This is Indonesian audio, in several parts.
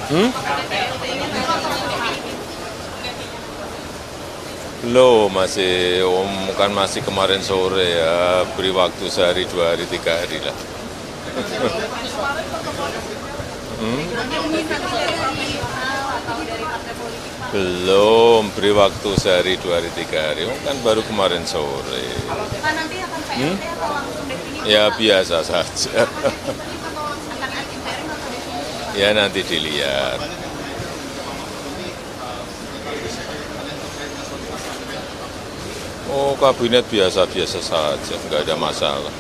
Hmm? Belum, kan masih kemarin sore ya, beri waktu sehari, 2 hari, 3 hari lah. Belum, beri waktu sehari, 2 hari, 3 hari. Kan baru kemarin sore. Pak, nanti akan PLT atau langsung definitif? Ya Pak? biasa saja. Akan ad interim atau definitif? Ya nanti dilihat. Oh, kabinet biasa-biasa saja, nggak ada masalah.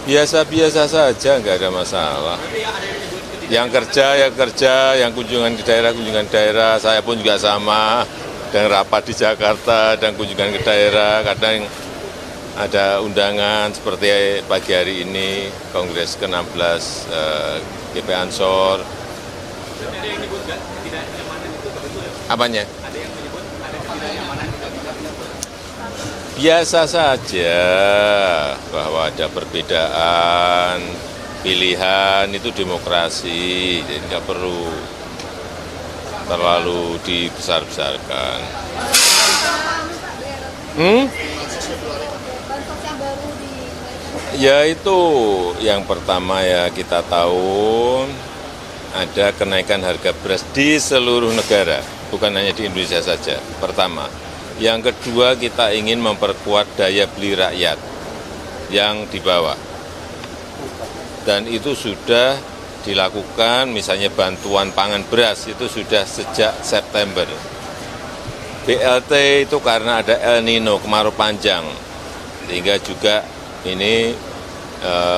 Biasa-biasa saja, nggak ada masalah. Yang kerja, ya kerja, yang kunjungan ke daerah, kunjungan ke daerah. Saya pun juga sama, dan rapat di Jakarta, dan kunjungan ke daerah. Kadang ada undangan seperti pagi hari ini, Kongres ke-16 GP Ansor. Apanya? Biasa saja bahwa ada perbedaan pilihan, itu demokrasi, jadi nggak perlu terlalu dibesar-besarkan. Ya itu yang pertama ya, kita tahu ada kenaikan harga beras di seluruh negara, bukan hanya di Indonesia saja, pertama. Yang kedua, kita ingin memperkuat daya beli rakyat yang di bawah. Dan itu sudah dilakukan, misalnya bantuan pangan beras itu sudah sejak September. BLT itu karena ada El Nino, kemarau panjang, sehingga juga ini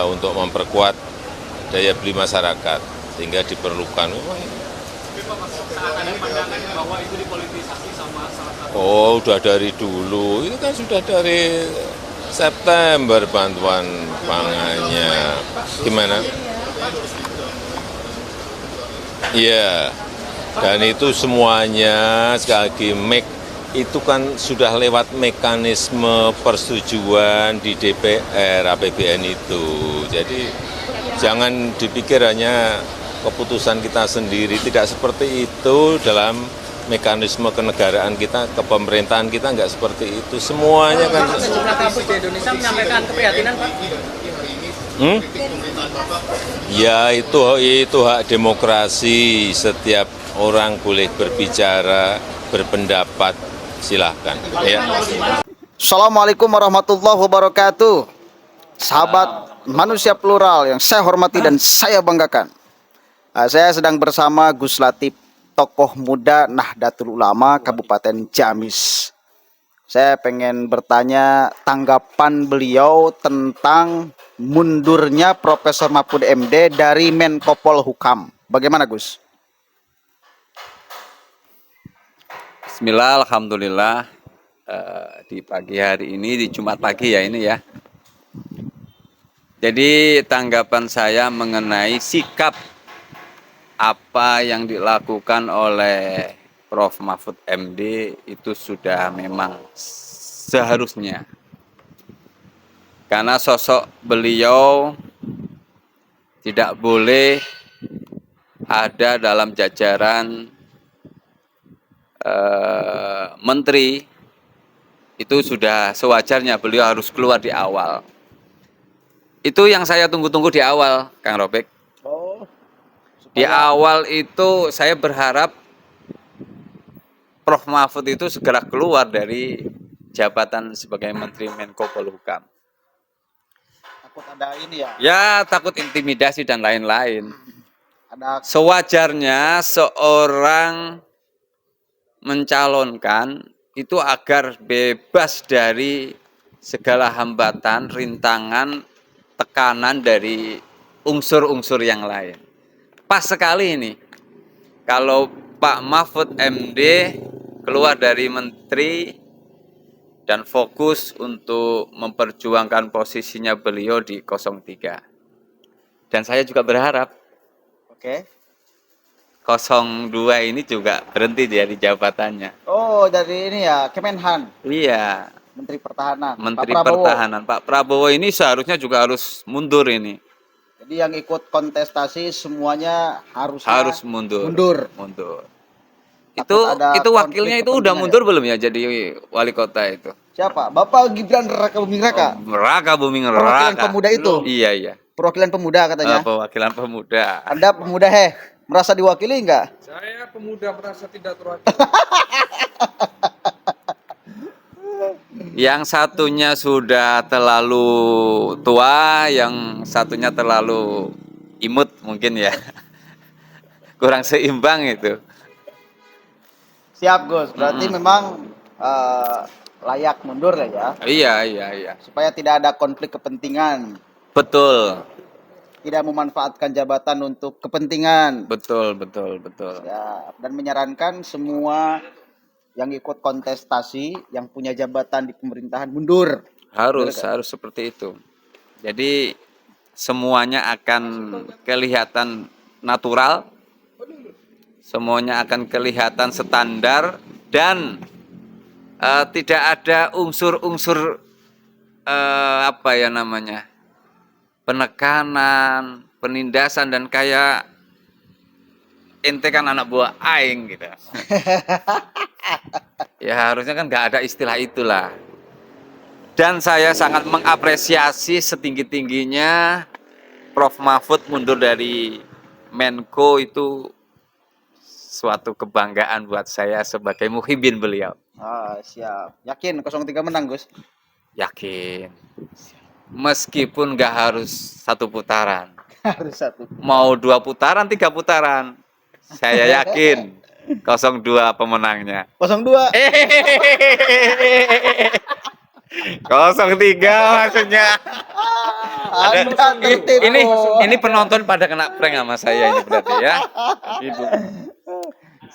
untuk memperkuat daya beli masyarakat, sehingga diperlukan. Ada pandangan bahwa itu dipolitisasi sama salah satu. Oh, udah dari dulu, itu kan sudah dari September bantuan pangannya. Gimana? Iya, dan itu semuanya sekali lagi itu kan sudah lewat mekanisme persetujuan di DPR APBN itu. Jadi jangan dipikir hanya keputusan kita sendiri, tidak seperti itu dalam mekanisme kenegaraan kita, kepemerintahan kita nggak seperti itu. Semuanya kan. Sejumlah kampus di Indonesia menyampaikan keprihatinan, Pak. Ya itu hak demokrasi, setiap orang boleh berbicara, berpendapat, silahkan. Ya. Assalamualaikum warahmatullahi wabarakatuh. Sahabat manusia plural yang saya hormati dan saya banggakan. Saya sedang bersama Gus Latif, tokoh muda Nahdlatul Ulama Kabupaten Ciamis. Saya pengen bertanya tanggapan beliau tentang mundurnya Profesor Mahfud MD dari Menko Polhukam. Bagaimana, Gus? Bismillah, alhamdulillah. Di pagi hari ini, di Jumat pagi ya ini ya. Jadi tanggapan saya mengenai sikap apa yang dilakukan oleh Prof. Mahfud MD itu sudah memang seharusnya. Karena sosok beliau tidak boleh ada dalam jajaran menteri, itu sudah sewajarnya beliau harus keluar di awal. Itu yang saya tunggu-tunggu di awal, Kang Robek. Di awal itu saya berharap Prof. Mahfud itu segera keluar dari jabatan sebagai Menteri Menko Polhukam. Takut ada ini ya. Ya, takut intimidasi dan lain-lain. Ada Sewajarnya seorang mencalonkan itu agar bebas dari segala hambatan, rintangan, tekanan dari unsur-unsur yang lain. Pas sekali ini, kalau Pak Mahfud MD keluar dari menteri dan fokus untuk memperjuangkan posisinya beliau di 03. Dan saya juga berharap Oke. 02 ini juga berhenti dari jabatannya. Oh, dari ini ya, Kemenhan, Iya, Menteri Pertahanan. Menteri Pak Prabowo. Pertahanan. Pak Prabowo ini seharusnya juga harus mundur ini. Jadi yang ikut kontestasi semuanya Harus mundur. Mundur. Mundur. Takut ada Itu wakilnya konflik itu udah kepentingan mundur belum ya jadi wali kota itu? Siapa? Bapak Gibran Raka Buming Raka. Raka Buming Perwakilan Raka. pemuda itu. Iya, iya. Perwakilan pemuda katanya. Perwakilan pemuda. Anda pemuda merasa diwakili enggak? Saya pemuda merasa tidak terwakili. Yang satunya sudah terlalu tua, yang satunya terlalu imut mungkin ya. Kurang seimbang itu. Siap Gus, berarti memang layak mundur ya. Iya, iya, iya. Supaya tidak ada konflik kepentingan. Betul. Tidak memanfaatkan jabatan untuk kepentingan. Betul, betul, betul. Ya, dan menyarankan semua yang ikut kontestasi, yang punya jabatan di pemerintahan mundur. Harus seperti itu. Jadi semuanya akan kelihatan natural, semuanya akan kelihatan standar dan tidak ada unsur-unsur apa ya namanya, penekanan, penindasan dan kayak ente kan anak buah aing gitu. Ya harusnya kan nggak ada istilah itulah. Dan saya sangat mengapresiasi setinggi-tingginya Prof. Mahfud mundur dari Menko, itu suatu kebanggaan buat saya sebagai muhibin beliau. Siap. Yakin 03 menang, Gus? Yakin. Meskipun nggak harus satu putaran. Harus satu. Mau 2 putaran, 3 putaran. Saya yakin 02 pemenangnya. 02. 03 maksudnya. Anda tertipu. Ini penonton pada kena prank sama saya ini berarti ya. Ibu.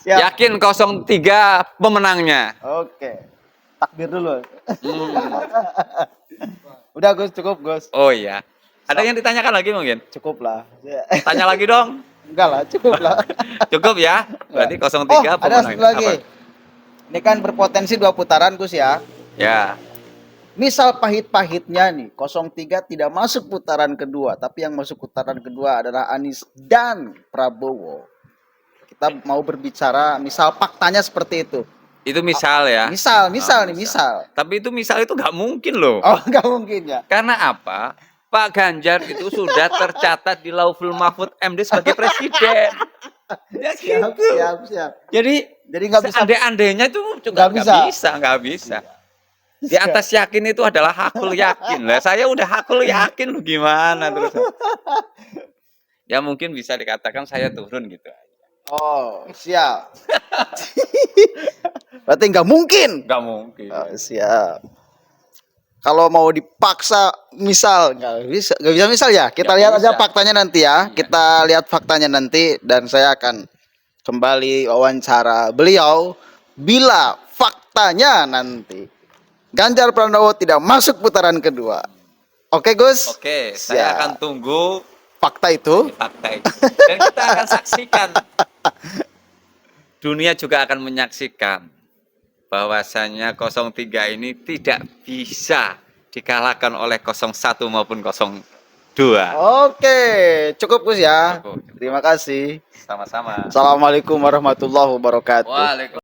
Siap. Yakin 03 pemenangnya. Oke. Takbir dulu. Udah Gus, cukup Gus. Oh iya. Ada yang ditanyakan lagi mungkin? Cukup lah. Tanya lagi dong. Enggak lah, cukup lah. Cukup ya. Berarti 03 ada pemenangnya. satu lagi. Apa? Ini kan berpotensi 2 putaran Gus ya. Ya. Misal pahit-pahitnya nih, 03 tidak masuk putaran kedua, tapi yang masuk putaran kedua adalah Anies dan Prabowo. Kita mau berbicara, misal faktanya seperti itu. Itu misal ya. Misal Oh, nih, misal. Tapi itu misal itu nggak mungkin loh. Oh, nggak mungkin ya. Karena apa? Pak Ganjar itu sudah tercatat di Lauhul Mahfud MD sebagai presiden. Ya Siap, gitu. siap. Jadi nggak bisa. Seandai-andainya itu juga nggak bisa. Di atas yakin itu adalah hakul yakin. Lah saya udah hakul yakin, lu gimana terus? Ya mungkin bisa dikatakan saya turun gitu. Oh, siap. Berarti nggak mungkin. Nggak mungkin. Oh, siap. Kalau mau dipaksa misal nggak bisa misal ya. Kita lihat aja faktanya nanti ya. Kita lihat faktanya nanti dan saya akan kembali wawancara beliau bila faktanya nanti Ganjar Pranowo tidak masuk putaran kedua. Oke, Gus? Oke, saya akan tunggu fakta itu. Fakta itu. Dan kita akan saksikan. Dunia juga akan menyaksikan bahwasanya 03 ini tidak bisa dikalahkan oleh 01 maupun 02. Oke, cukup Gus ya. Cukup. Terima kasih. Sama-sama. Assalamualaikum warahmatullahi wabarakatuh. Waalaikumsalam.